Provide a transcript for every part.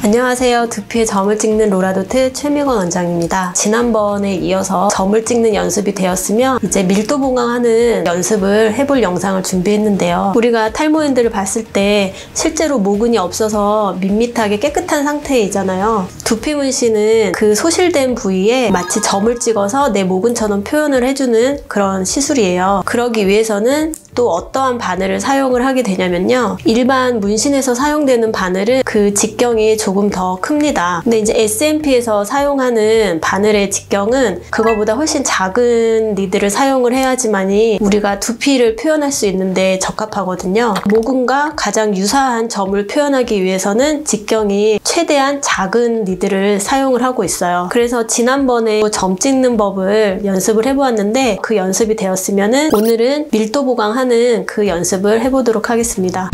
안녕하세요. 두피에 점을 찍는 로라도트 최미건 원장입니다. 지난번에 이어서 점을 찍는 연습이 되었으면 이제 밀도 보강하는 연습을 해볼 영상을 준비했는데요. 우리가 탈모인들을 봤을 때 실제로 모근이 없어서 밋밋하게 깨끗한 상태이잖아요. 두피 문신은 그 소실된 부위에 마치 점을 찍어서 내 모근처럼 표현을 해주는 그런 시술이에요. 그러기 위해서는 또 어떠한 바늘을 사용을 하게 되냐면요. 일반 문신에서 사용되는 바늘은 그 직경이 조금 더 큽니다. 근데 이제 S&P에서 사용하는 바늘의 직경은 그거보다 훨씬 작은 니드를 사용을 해야지만이 우리가 두피를 표현할 수 있는데 적합하거든요. 모근과 가장 유사한 점을 표현하기 위해서는 직경이 최대한 작은 니드를 사용을 하고 있어요. 그래서 지난번에 점 찍는 법을 연습을 해보았는데 그 연습이 되었으면은 오늘은 밀도 보강하는 그 연습을 해보도록 하겠습니다.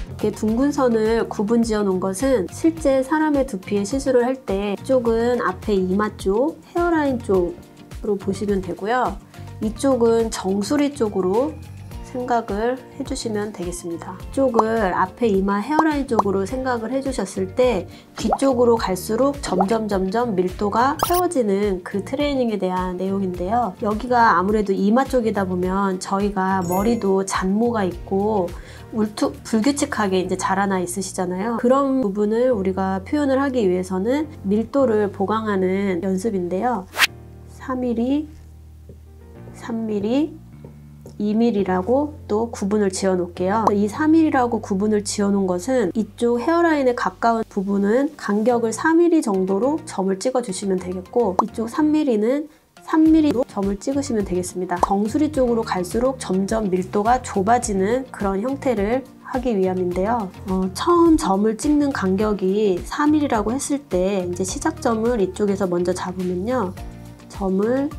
이렇게 둥근 선을 구분 지어 놓은 것은 실제 사람의 두피에 시술을 할 때 이쪽은 앞에 이마 쪽, 헤어라인 쪽으로 보시면 되고요. 이쪽은 정수리 쪽으로 생각을 해주시면 되겠습니다. 이쪽을 앞에 이마 헤어라인 쪽으로 생각을 해주셨을 때 뒤쪽으로 갈수록 점점 밀도가 채워지는 그 트레이닝에 대한 내용인데요. 여기가 아무래도 이마 쪽이다 보면 저희가 머리도 잔모가 있고 불규칙하게 이제 자라나 있으시잖아요. 그런 부분을 우리가 표현을 하기 위해서는 밀도를 보강하는 연습인데요. 4mm, 3mm, 2mm라고 또 구분을 지어 놓을게요. 이 3mm라고 구분을 지어 놓은 것은 이쪽 헤어라인에 가까운 부분은 간격을 4mm 정도로 점을 찍어 주시면 되겠고, 이쪽 3mm는 3mm로 점을 찍으시면 되겠습니다. 정수리 쪽으로 갈수록 점점 밀도가 좁아지는 그런 형태를 하기 위함인데요. 처음 점을 찍는 간격이 4mm라고 했을 때 이제 시작점을 이쪽에서 먼저 잡으면요. 점을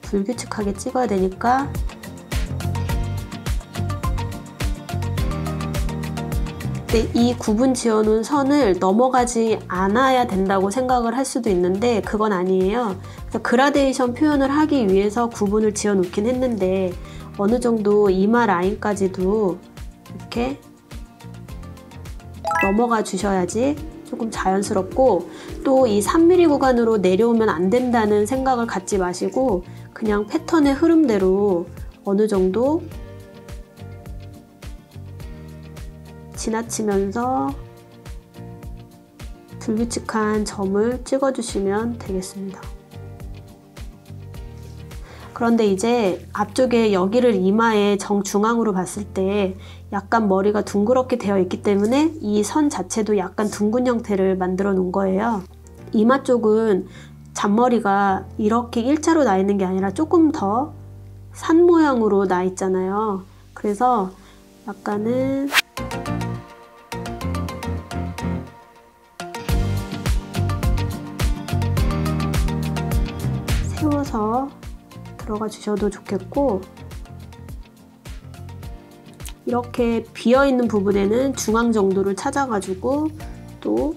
불규칙하게 찍어야 되니까 이 구분 지어놓은 선을 넘어가지 않아야 된다고 생각을 할 수도 있는데 그건 아니에요. 그래서 그라데이션 표현을 하기 위해서 구분을 지어 놓긴 했는데 어느 정도 이마 라인까지도 이렇게 넘어가 주셔야지 조금 자연스럽고, 또 이 3mm 구간으로 내려오면 안 된다는 생각을 갖지 마시고 그냥 패턴의 흐름대로 어느 정도 지나치면서 불규칙한 점을 찍어주시면 되겠습니다. 그런데 이제 앞쪽에 여기를 이마의 정중앙으로 봤을 때 약간 머리가 둥그렇게 되어 있기 때문에 이 선 자체도 약간 둥근 형태를 만들어 놓은 거예요. 이마 쪽은 잔머리가 이렇게 일자로 나 있는 게 아니라 조금 더 산 모양으로 나 있잖아요. 그래서 약간은 세워서 들어가 주셔도 좋겠고, 이렇게 비어있는 부분에는 중앙 정도를 찾아가지고 또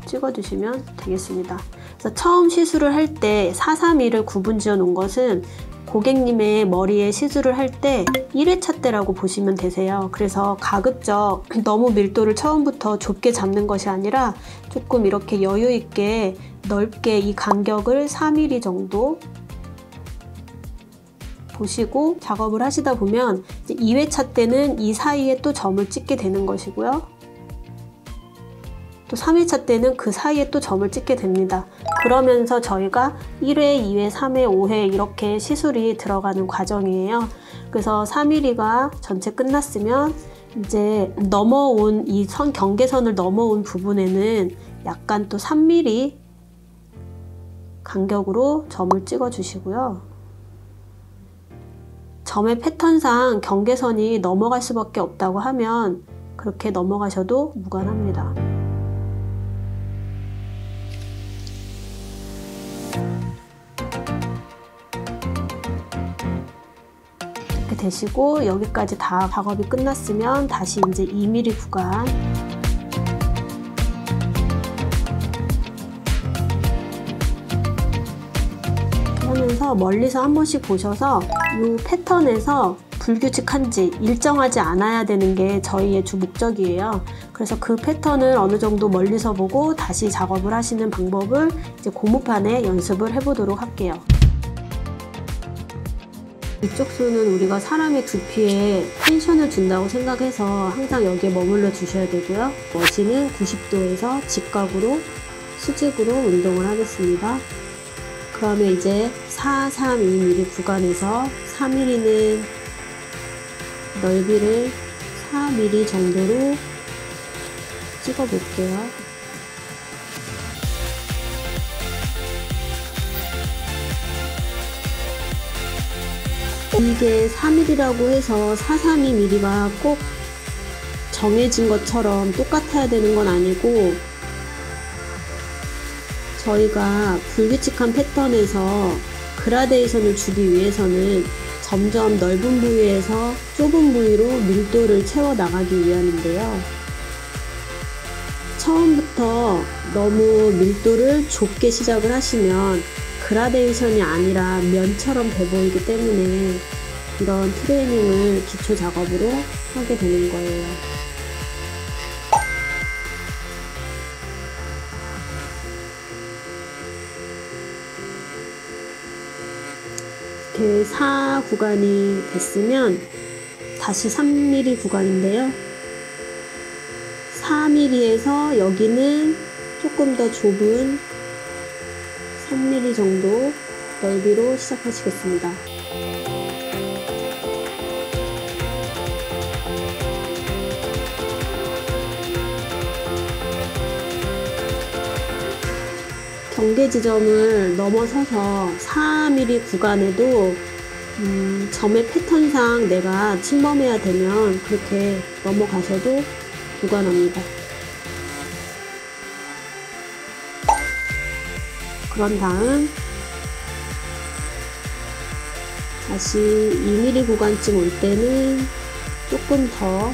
찍어주시면 되겠습니다. 그래서 처음 시술을 할 때 4-3-2를 구분 지어 놓은 것은 고객님의 머리에 시술을 할 때 1회차 때라고 보시면 되세요. 그래서 가급적 너무 밀도를 처음부터 좁게 잡는 것이 아니라 조금 이렇게 여유 있게 넓게 이 간격을 4mm 정도 보시고 작업을 하시다 보면 이제 2회차 때는 이 사이에 또 점을 찍게 되는 것이고요. 또 3회차 때는 그 사이에 또 점을 찍게 됩니다. 그러면서 저희가 1회, 2회, 3회, 5회 이렇게 시술이 들어가는 과정이에요. 그래서 3mm가 전체 끝났으면 이제 넘어온 이 선 경계선을 넘어온 부분에는 약간 또 3mm 간격으로 점을 찍어 주시고요. 점의 패턴상 경계선이 넘어갈 수밖에 없다고 하면 그렇게 넘어가셔도 무관합니다. 이렇게 되시고 여기까지 다 작업이 끝났으면 다시 이제 2mm 구간 하면서 멀리서 한 번씩 보셔서 이 패턴에서 불규칙한지 일정하지 않아야 되는 게 저희의 주 목적이에요. 그래서 그 패턴을 어느 정도 멀리서 보고 다시 작업을 하시는 방법을 이제 고무판에 연습을 해보도록 할게요. 이쪽 수는 우리가 사람의 두피에 텐션을 준다고 생각해서 항상 여기에 머물러 주셔야 되고요. 머신은 90도에서 직각으로 수직으로 운동을 하겠습니다. 그러면 이제 432mm 구간에서 4mm는 넓이를 4mm 정도로 찍어 볼게요. 이게 4mm라고 해서 432mm가 꼭 정해진 것처럼 똑같아야 되는 건 아니고, 저희가 불규칙한 패턴에서 그라데이션을 주기 위해서는 점점 넓은 부위에서 좁은 부위로 밀도를 채워 나가기 위함인데요. 처음부터 너무 밀도를 좁게 시작을 하시면 그라데이션이 아니라 면처럼 돼 보이기 때문에 이런 트레이닝을 기초 작업으로 하게 되는 거예요. 이렇게 4 구간이 됐으면 다시 3mm 구간인데요. 4mm에서 여기는 조금 더 좁은 3mm 정도 넓이로 시작하시겠습니다. 경계 지점을 넘어서서 4mm 구간에도 점의 패턴상 내가 침범해야 되면 그렇게 넘어가셔도 무관합니다. 그런 다음 다시 2mm 구간쯤 올 때는 조금 더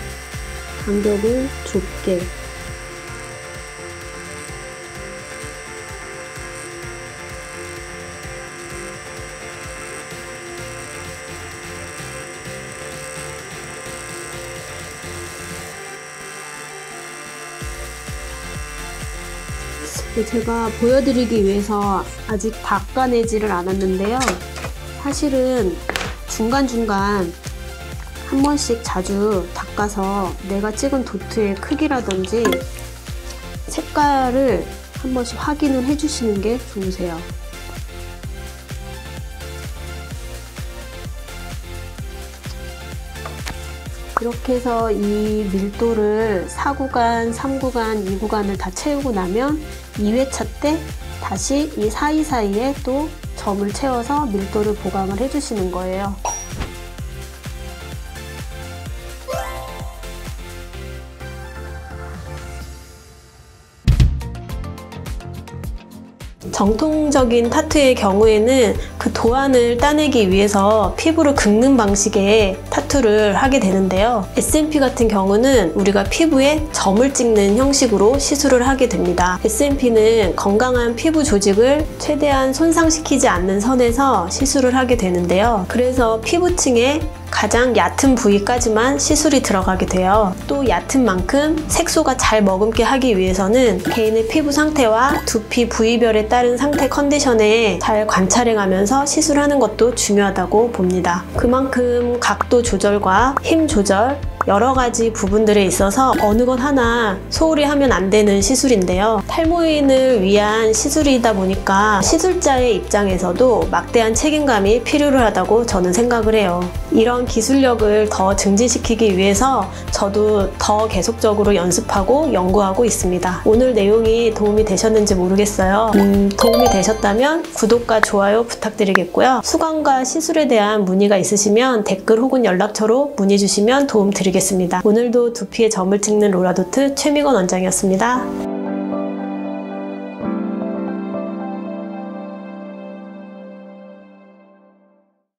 간격을 좁게, 제가 보여드리기 위해서 아직 닦아내지를 않았는데요. 사실은 중간중간 한 번씩 자주 닦아서 내가 찍은 도트의 크기라든지 색깔을 한 번씩 확인을 해주시는 게 좋으세요. 이렇게 해서 이 밀도를 4구간, 3구간, 2구간을 다 채우고 나면 2회차 때 다시 이 사이사이에 또 점을 채워서 밀도를 보강을 해주시는 거예요. 정통적인 타투의 경우에는 그 도안을 따내기 위해서 피부를 긁는 방식의 타투를 하게 되는데요. SMP 같은 경우는 우리가 피부에 점을 찍는 형식으로 시술을 하게 됩니다. SMP는 건강한 피부 조직을 최대한 손상시키지 않는 선에서 시술을 하게 되는데요. 그래서 피부층에 가장 얕은 부위까지만 시술이 들어가게 돼요. 또 얕은 만큼 색소가 잘 머금게 하기 위해서는 개인의 피부 상태와 두피 부위별에 따른 상태 컨디션에 잘 관찰해가면서 시술하는 것도 중요하다고 봅니다. 그만큼 각도 조절과 힘 조절, 여러 가지 부분들에 있어서 어느 것 하나 소홀히 하면 안 되는 시술인데요. 탈모인을 위한 시술이다 보니까 시술자의 입장에서도 막대한 책임감이 필요로 하다고 저는 생각을 해요. 이런 기술력을 더 증진시키기 위해서 저도 더 계속적으로 연습하고 연구하고 있습니다. 오늘 내용이 도움이 되셨는지 모르겠어요. 도움이 되셨다면 구독과 좋아요 부탁드리겠고요. 수강과 시술에 대한 문의가 있으시면 댓글 혹은 연락처로 문의 주시면 도움 드리겠습니다. 오늘도 두피에 점을 찍는 로라도트 최미건 원장이었습니다.